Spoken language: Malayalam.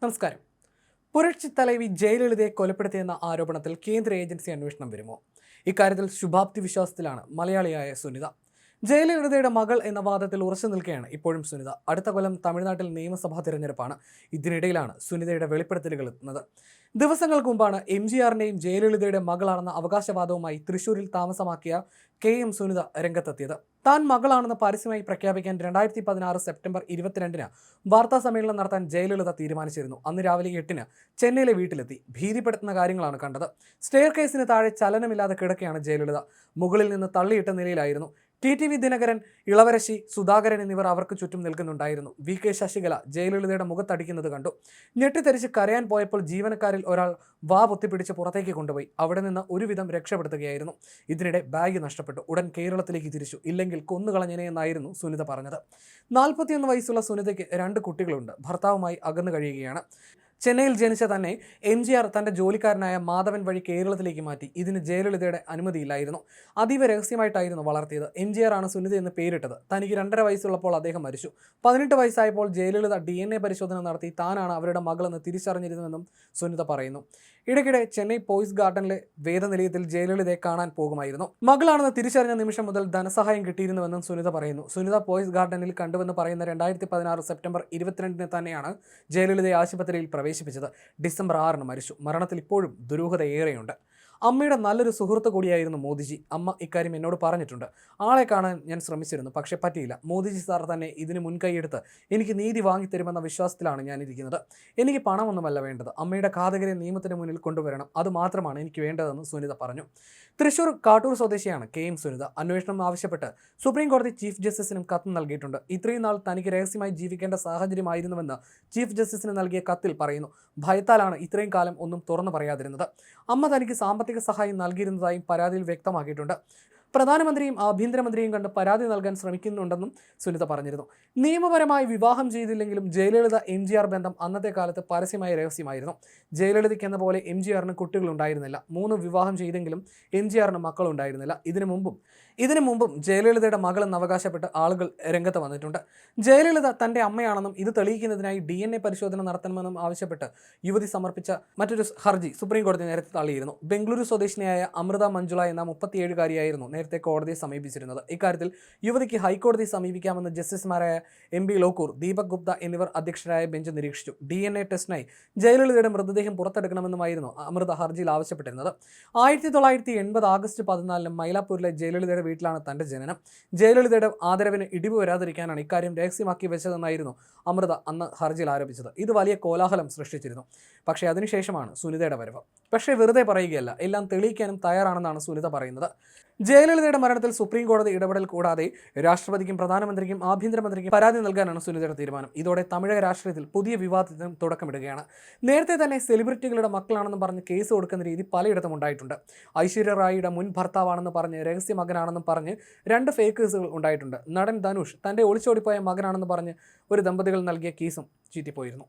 നമസ്കാരം. പുരട്ചി തലവി ജയലളിതയെ കൊലപ്പെടുത്തിയെന്ന ആരോപണത്തിൽ കേന്ദ്ര ഏജൻസി അന്വേഷണം വരുമോ? ഇക്കാര്യത്തിൽ ശുഭാപ്തി വിശ്വാസത്തിലാണ് മലയാളിയായ സുനിത. ജയലളിതയുടെ മകൾ എന്ന വാദത്തിൽ ഉറച്ചു നിൽക്കുകയാണ് ഇപ്പോഴും സുനിത. അടുത്ത കൊല്ലം തമിഴ്നാട്ടിൽ നിയമസഭാ തിരഞ്ഞെടുപ്പാണ്. ഇതിനിടയിലാണ് സുനിതയുടെ വെളിപ്പെടുത്തലുകൾ എത്തുന്നത്. ദിവസങ്ങൾക്ക് മുമ്പാണ് MGRന്റെയും ജയലളിതയുടെ മകളാണെന്ന അവകാശവാദവുമായി തൃശൂരിൽ താമസമാക്കിയ KM സുനിത രംഗത്തെത്തിയത്. താൻ മകളാണെന്ന് പരസ്യമായി പ്രഖ്യാപിക്കാൻ 2016 സെപ്റ്റംബർ 22 വാർത്താ സമ്മേളനം നടത്താൻ ജയലളിത തീരുമാനിച്ചിരുന്നു. അന്ന് രാവിലെ 8 ചെന്നൈയിലെ വീട്ടിലെത്തി. ഭീതിപ്പെടുത്തുന്ന കാര്യങ്ങളാണ് കണ്ടത്. സ്റ്റെയർ കേസിന് താഴെ ചലനമില്ലാതെ കിടക്കുകയാണ് ജയലളിത. മുകളിൽ നിന്ന് തള്ളിയിട്ട നിലയിലായിരുന്നു. TTV ദിനകരൻ, ഇളവരശി, സുധാകരൻ എന്നിവർ അവർക്ക് ചുറ്റും നിൽക്കുന്നുണ്ടായിരുന്നു. VK ശശികല ജയലളിതയുടെ മുഖത്തടിക്കുന്നത് കണ്ടു. ഞെട്ടിത്തെറിച്ച് കരയാൻ പോയപ്പോൾ ജീവനക്കാരിൽ ഒരാൾ വാ പൊത്തിപ്പിടിച്ച് പുറത്തേക്ക് കൊണ്ടുപോയി. അവിടെ നിന്ന് ഒരുവിധം രക്ഷപ്പെടുത്തുകയായിരുന്നു. ഇതിനിടെ ബാഗ് നഷ്ടപ്പെട്ടു. ഉടൻ കേരളത്തിലേക്ക് തിരിച്ചു. ഇല്ലെങ്കിൽ കൊന്നുകളഞ്ഞനെ എന്നായിരുന്നു സുനിത പറഞ്ഞത്. 41 വയസ്സുള്ള സുനിതയ്ക്ക് 2 കുട്ടികളുണ്ട്. ഭർത്താവുമായി അകന്നു കഴിയുകയാണ്. ചെന്നൈയിൽ ജനിച്ച തന്നെ MGR തൻ്റെ ജോലിക്കാരനായ മാധവൻ വഴി കേരളത്തിലേക്ക് മാറ്റി. ഇതിന് ജയലളിതയുടെ അനുമതിയില്ലായിരുന്നു. അതീവ രഹസ്യമായിട്ടായിരുന്നു വളർത്തിയത്. MGR ആണ് സുനിത എന്ന് പേരിട്ടത്. തനിക്ക് 2.5 വയസ്സുള്ളപ്പോൾ അദ്ദേഹം മരിച്ചു. 18 വയസ്സായപ്പോൾ ജയലളിത DNA പരിശോധന നടത്തി താനാണ് അവരുടെ മകളെന്ന് തിരിച്ചറിഞ്ഞിരുന്നുവെന്നും സുനിത പറയുന്നു. ഇടയ്ക്കിടെ ചെന്നൈ പോയിസ് ഗാർഡനിലെ വേദനിലയത്തിൽ ജയലളിതയെ കാണാൻ പോകുമായിരുന്നു. മകളാണെന്ന് തിരിച്ചറിഞ്ഞ നിമിഷം മുതൽ ധനസഹായം കിട്ടിയിരുന്നുവെന്നും സുനിത പറയുന്നു. സുനിത പോയിസ് ഗാർഡനിൽ കണ്ടുവെന്ന് പറയുന്ന 2016 സെപ്റ്റംബർ 22 തന്നെയാണ് ജയലളിതയെ ആശുപത്രിയിൽ പ്രവേശിപ്പിച്ചത്. ഡിസംബർ 6 മരിച്ചു. മരണത്തിൽ ഇപ്പോഴും ദുരൂഹത ഏറെയുണ്ട്. അമ്മയുടെ നല്ലൊരു സുഹൃത്ത് കൂടിയായിരുന്നു മോദിജി. അമ്മ ഇക്കാര്യം എന്നോട് പറഞ്ഞിട്ടുണ്ട്. ആളെ കാണാൻ ഞാൻ ശ്രമിച്ചിരുന്നു, പക്ഷേ പറ്റിയില്ല. മോദിജി സാർ തന്നെ ഇതിന് മുൻകൈയെടുത്ത് എനിക്ക് നീതി വാങ്ങിത്തരുമെന്ന വിശ്വാസത്തിലാണ് ഞാനിരിക്കുന്നത്. എനിക്ക് പണമൊന്നുമല്ല വേണ്ടത്. അമ്മയുടെ ഘാതകരെ നിയമത്തിന് മുന്നിൽ കൊണ്ടുവരണം. അതുമാത്രമാണ് എനിക്ക് വേണ്ടതെന്ന് സുനിത പറഞ്ഞു. തൃശൂർ കാട്ടൂർ സ്വദേശിയാണ് KM സുനിത. അന്വേഷണം ആവശ്യപ്പെട്ട് സുപ്രീം കോടതി ചീഫ് ജസ്റ്റിസിനും കത്ത് നൽകിയിട്ടുണ്ട്. ഇത്രയും നാൾ തനിക്ക് രഹസ്യമായി ജീവിക്കേണ്ട സാഹചര്യമായിരുന്നുവെന്ന് ചീഫ് ജസ്റ്റിസിന് നൽകിയ കത്തിൽ പറയുന്നു. ഭയത്താലാണ് ഇത്രയും കാലം ഒന്നും തുറന്നു പറയാതിരുന്നത്. അമ്മ തനിക്ക് സാമ്പത്തിക സഹായം നൽകിയിരുന്നതായും പരാതിയിൽ വ്യക്തമാക്കിയിട്ടുണ്ട്. പ്രധാനമന്ത്രിയും ആഭ്യന്തരമന്ത്രിയും കണ്ട് പരാതി നൽകാൻ ശ്രമിക്കുന്നുണ്ടെന്നും സുനിത പറഞ്ഞിരുന്നു. നിയമപരമായി വിവാഹം ചെയ്തില്ലെങ്കിലും ജയലളിത MGR ബന്ധം അന്നത്തെ കാലത്ത് പരസ്യമായ രഹസ്യമായിരുന്നു. ജയലളിതയ്ക്ക് എന്ന പോലെ MGRന് കുട്ടികളുണ്ടായിരുന്നില്ല. 3 വിവാഹം ചെയ്തെങ്കിലും MGRന് മക്കളുണ്ടായിരുന്നില്ല. ഇതിനു മുമ്പും ജയലളിതയുടെ മകളെന്ന് അവകാശപ്പെട്ട് ആളുകൾ രംഗത്ത് വന്നിട്ടുണ്ട്. ജയലളിത തൻ്റെ അമ്മയാണെന്നും ഇത് തെളിയിക്കുന്നതിനായി DNA പരിശോധന നടത്തണമെന്നും ആവശ്യപ്പെട്ട് യുവതി സമർപ്പിച്ച മറ്റൊരു ഹർജി സുപ്രീം കോടതി നേരത്തെ തള്ളിയിരുന്നു. ബംഗളൂരു സ്വദേശിനിയായ അമൃത മഞ്ജുള എന്ന 37-കാരിയായിരുന്നു നേരത്തെ കോടതിയെ സമീപിച്ചിരുന്നത്. ഇക്കാര്യത്തിൽ യുവതിക്ക് ഹൈക്കോടതിയെ സമീപിക്കാമെന്ന് ജസ്റ്റിസുമാരായ MB ലോക്കൂർ, ദീപക് ഗുപ്ത എന്നിവർ അധ്യക്ഷരായ ബെഞ്ച് നിരീക്ഷിച്ചു. DNA ടെസ്റ്റിനായി ജയലളിതയുടെ മൃതദേഹം പുറത്തെടുക്കണമെന്നുമായിരുന്നു അമൃത ഹർജിയിൽ ആവശ്യപ്പെട്ടിരുന്നത്. 1980 ആഗസ്റ്റ് 14 മൈലാപ്പൂരിലെ ജയലളിതയുടെ വീട്ടിലാണ് തൻ്റെ ജനനം. ജയലളിതയുടെ ആദരവിന് ഇടിവ് വരാതിരിക്കാനാണ് ഇക്കാര്യം രഹസ്യമാക്കി വെച്ചതെന്നായിരുന്നു അമൃത അന്ന് ഹർജിയിൽ ആരോപിച്ചത്. ഇത് വലിയ കോലാഹലം സൃഷ്ടിച്ചിരുന്നു. പക്ഷേ അതിനുശേഷമാണ് സുനിതയുടെ വരവ്. പക്ഷേ വെറുതെ പറയുകയല്ല, എല്ലാം തെളിയിക്കാനും തയ്യാറാണെന്നാണ് സുനിത പറയുന്നത്. ജയലളിതയുടെ മരണത്തിൽ സുപ്രീം കോടതി ഇടപെടൽ കൂടാതെ രാഷ്ട്രപതിക്കും പ്രധാനമന്ത്രിക്കും ആഭ്യന്തരമന്ത്രിക്കും പരാതി നൽകാനാണ് സുനിതയുടെ തീരുമാനം. ഇതോടെ തമിഴക രാഷ്ട്രീയത്തിൽ പുതിയ വിവാദത്തിന് തുടക്കമിടുകയാണ്. നേരത്തെ തന്നെ സെലിബ്രിറ്റികളുടെ മക്കളാണെന്ന് പറഞ്ഞ് കേസ് കൊടുക്കുന്ന രീതി പലയിടത്തും ഉണ്ടായിട്ടുണ്ട്. ഐശ്വര്യ റായിയുടെ മുൻ ഭർത്താവാണെന്ന് പറഞ്ഞ് രഹസ്യ മകനാണെന്നും പറഞ്ഞ് 2 ഫേക്ക് കേസുകൾ ഉണ്ടായിട്ടുണ്ട്. നടൻ ധനുഷ് തൻ്റെ ഒളിച്ചോടിപ്പോയ മകനാണെന്ന് പറഞ്ഞ് ഒരു ദമ്പതികൾ നൽകിയ കേസും ചീറ്റിപ്പോയിരുന്നു.